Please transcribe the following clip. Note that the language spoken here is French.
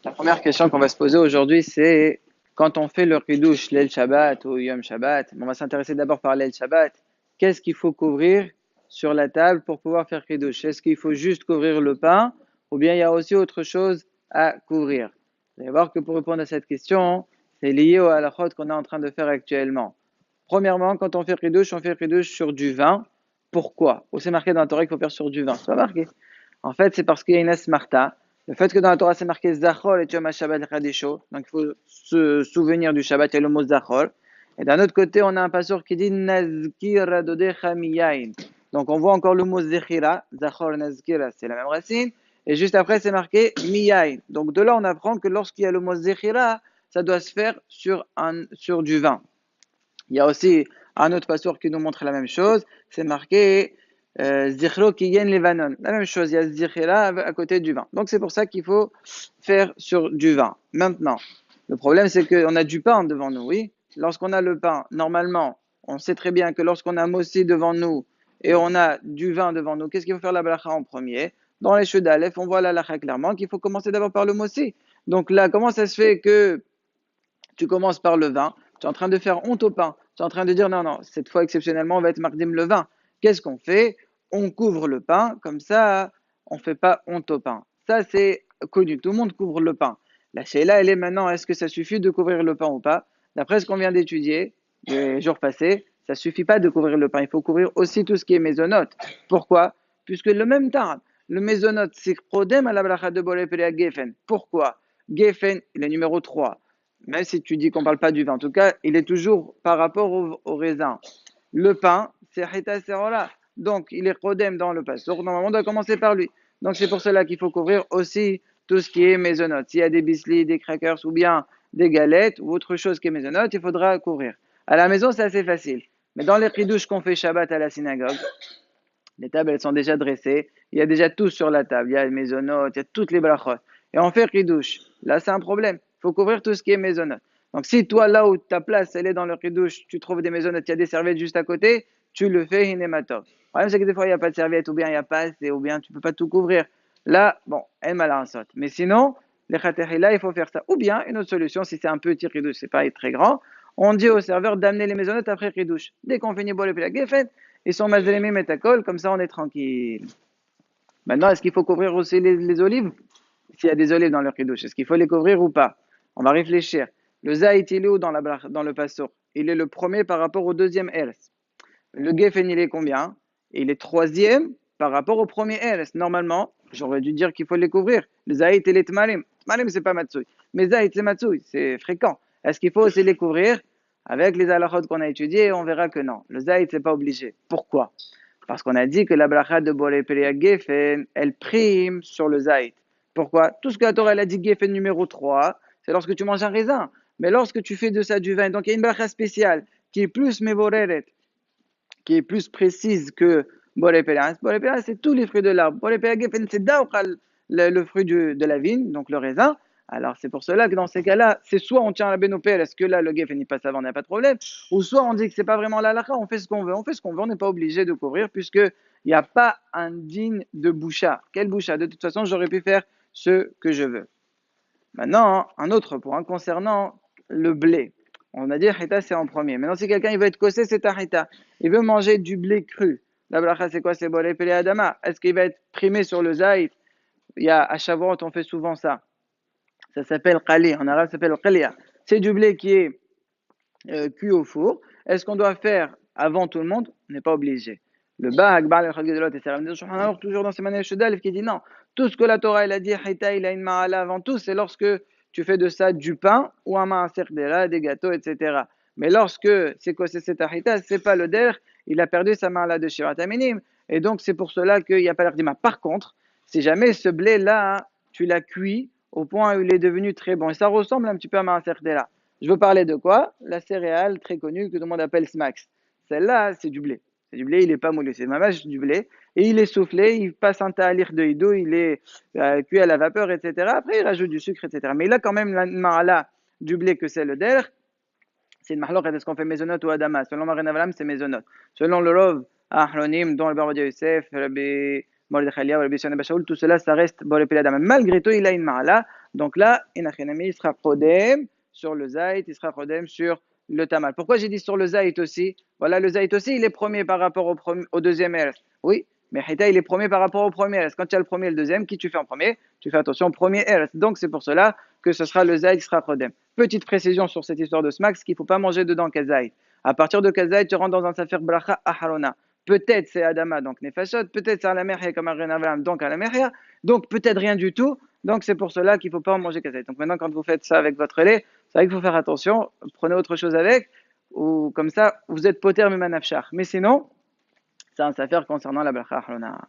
La première question qu'on va se poser aujourd'hui, c'est quand on fait le Kiddush, l'El Shabbat ou Yom Shabbat, on va s'intéresser d'abord par l'El Shabbat. Qu'est-ce qu'il faut couvrir sur la table pour pouvoir faire Kiddush? Est-ce qu'il faut juste couvrir le pain ou bien il y a aussi autre chose à couvrir? Vous allez voir que pour répondre à cette question, c'est lié au halachot qu'on est en train de faire actuellement. Premièrement, quand on fait Kiddush sur du vin. Pourquoi? Où c'est marqué dans la Torah qu'il faut faire sur du vin? C'est pas marqué. En fait, c'est parce qu'il y a une asmarta. Le fait que dans la Torah c'est marqué Zachor et Yom HaShabbat Chadisho, donc il faut se souvenir du Shabbat et le mot Zachor. Et d'un autre côté, on a un passeur qui dit Nazkir Adodecha Miyain. Donc on voit encore le mot Zechira, Zachor Nazkira, c'est la même racine. Et juste après, c'est marqué Miyain. Donc de là, on apprend que lorsqu'il y a le mot Zechira, ça doit se faire sur du vin. Il y a aussi un autre passeur qui nous montre la même chose. C'est marqué Zichro Kiyen Levanon. La même chose, il y a Zichira à côté du vin. Donc c'est pour ça qu'il faut faire sur du vin. Maintenant, le problème c'est qu'on a du pain devant nous, oui. Lorsqu'on a le pain, normalement, on sait très bien que lorsqu'on a Mossi devant nous et on a du vin devant nous, qu'est-ce qu'il faut faire la bracha en premier? Dans les cheveux d'Aleph, on voit la lacha clairement qu'il faut commencer d'abord par le Mossi. Donc là, comment ça se fait que tu commences par le vin, tu es en train de faire honte au pain, tu es en train de dire non, non, cette fois exceptionnellement, on va être mardim le vin. Qu'est-ce qu'on fait? On couvre le pain, comme ça, on ne fait pas honte au pain. Ça, c'est connu, tout le monde couvre le pain. La sheila, elle est maintenant, est-ce que ça suffit de couvrir le pain ou pas? D'après ce qu'on vient d'étudier les jours passés, ça ne suffit pas de couvrir le pain, il faut couvrir aussi tout ce qui est mésonote. Pourquoi? Puisque le même temps, le mésonote, c'est prodem à la bracha de Boré Geffen. Pourquoi? Geffen, il est numéro 3. Même si tu dis qu'on ne parle pas du vin, en tout cas, il est toujours par rapport au raisin. Le pain, c'est Hita Serola. Donc, il est Kodem dans le passour. Normalement, on doit commencer par lui. Donc, c'est pour cela qu'il faut couvrir aussi tout ce qui est maisonnote. S'il y a des bislis, des crackers ou bien des galettes ou autre chose qui est maisonnote, il faudra couvrir. À la maison, c'est assez facile. Mais dans les ridouches qu'on fait Shabbat à la synagogue, les tables, elles sont déjà dressées. Il y a déjà tout sur la table. Il y a les maisonnotes, il y a toutes les brachot. Et on fait ridouche. Là, c'est un problème. Il faut couvrir tout ce qui est maisonnote. Donc, si toi, là où ta place, elle est dans le ridouche, tu trouves des maisonnotes, il y a des serviettes juste à côté, tu le fais hinématov. Le problème, c'est que des fois, il n'y a pas de serviette, ou bien il n'y a pas assez, ou bien tu ne peux pas tout couvrir. Là, bon, elle m'a la saute. Mais sinon, les khatehila, il faut faire ça. Ou bien, une autre solution, si c'est un petit ridouche, c'est pas très grand, on dit au serveur d'amener les maisonnotes après ridouche. Dès qu'on finit boire le plat ils sont mazélémim et takol, comme ça on est tranquille. Maintenant, est-ce qu'il faut couvrir aussi les olives? S'il y a des olives dans leur kiddush, est-ce qu'il faut les couvrir ou pas? On va réfléchir. Le zaït, il est où dans le passour? Il est le premier par rapport au deuxième ers. Le geffen, il est combien? Il est troisième par rapport au premier ers. Normalement, j'aurais dû dire qu'il faut les couvrir. Le zaït et les tmarim. Tmarim, c'est pas matsui. Mais zaït, c'est matsui, c'est fréquent. Est-ce qu'il faut aussi les couvrir? Avec les halachot qu'on a étudiés, on verra que non. Le zaït, c'est pas obligé. Pourquoi? Parce qu'on a dit que la bracha de Boré Peria Geffen, elle prime sur le zaït. Pourquoi? Tout ce que la Torah elle a dit Geffen numéro 3, c'est lorsque tu manges un raisin. Mais lorsque tu fais de ça du vin, donc il y a une bracha spéciale qui est plus mévoreret, qui est plus précise que Boré Peria. Boré Peria, c'est tous les fruits de l'arbre. Boré Peria Geffen, c'est Daoukal, le fruit de la vigne, donc le raisin. Alors c'est pour cela que dans ces cas-là, c'est soit on tient la bénopère, est-ce que là le geffen il passe avant, on n'a pas de problème, ou soit on dit que c'est pas vraiment la halakha, on fait ce qu'on veut, on n'est pas obligé de couvrir puisque il n'y a pas un digne de boucha. Quel boucha? De toute façon, j'aurais pu faire ce que je veux. Maintenant, un autre point concernant le blé. On a dit hita c'est en premier. Maintenant, si quelqu'un il veut être kossé, c'est un hita. Il veut manger du blé cru. La bracha c'est quoi? C'est bolé pelé adama. Est-ce qu'il va être primé sur le zaït? Il y a à Shavuot, on fait souvent ça. Ça s'appelle qali, en arabe ça s'appelle qalia. C'est du blé qui est cuit au four. Est-ce qu'on doit faire avant tout le monde? On n'est pas obligé. Le Ba'ag, Ba'al al-Khadgidolot et Saram de toujours dans ses manuels Shudalef, qui dit non. Tout ce que la Torah elle a dit, Hita, il a une ma'ala avant tout, c'est lorsque tu fais de ça du pain ou un ma'aser des gâteaux, etc. Mais lorsque c'est quoi c'est cet Hita, c'est pas le der, il a perdu sa ma'ala de Shirat Aminim. Et donc c'est pour cela qu'il n'y a pas l'ardima. Par contre, si jamais ce blé-là, tu l'as cuit au point où il est devenu très bon, et ça ressemble un petit peu à ma'aser là. Je veux parler de quoi? La céréale très connue que tout le monde appelle Smax. Celle-là, c'est du blé. C'est du blé, il n'est pas moulu, c'est mamage du blé. Et il est soufflé, il passe un ta'alir de hidou, il est cuit à la vapeur, etc. Après, il rajoute du sucre, etc. Mais il a quand même la ma'ala du blé que c'est le der. C'est une mahlok, est-ce qu'on fait maisonnote ou adama? Selon Marin Avalam, c'est maisonnote. Selon le Rov, Ahronim, dont le Barbadia Youssef, Rabbi Mordechai Eliyahu, Rabbi Shana Bashaoul, tout cela, ça reste Boré Adama. Malgré tout, il a une ma'ala. Donc là, il sera Kodem sur le Zaït, il sera Kodem sur le Tamal. Pourquoi j'ai dit sur le Zaït aussi? Voilà, le Zaït aussi, il est premier par rapport au deuxième Eretz. Oui, mais Hita, il est premier par rapport au premier Eretz. Quand tu as le premier et le deuxième, qui tu fais en premier? Tu fais attention au premier Eretz. Donc c'est pour cela que ce sera le Zaït qui sera Kodem. Petite précision sur cette histoire de Smack, qu'il ne faut pas manger dedans Kazaït. À partir de Kazaït, tu rentres dans un Safir Bracha Aharona. Peut-être c'est Adama, donc Nefashot, peut-être c'est Alamerya comme un Avram, donc Alamerya, donc peut-être rien du tout. Donc c'est pour cela qu'il ne faut pas en manger Kazaït. Donc maintenant, quand vous faites ça avec votre lait, c'est vrai qu'il faut faire attention, prenez autre chose avec, ou comme ça, vous êtes poter mimanafshar. Mais sinon, c'est un Safir concernant la Bracha Aharona.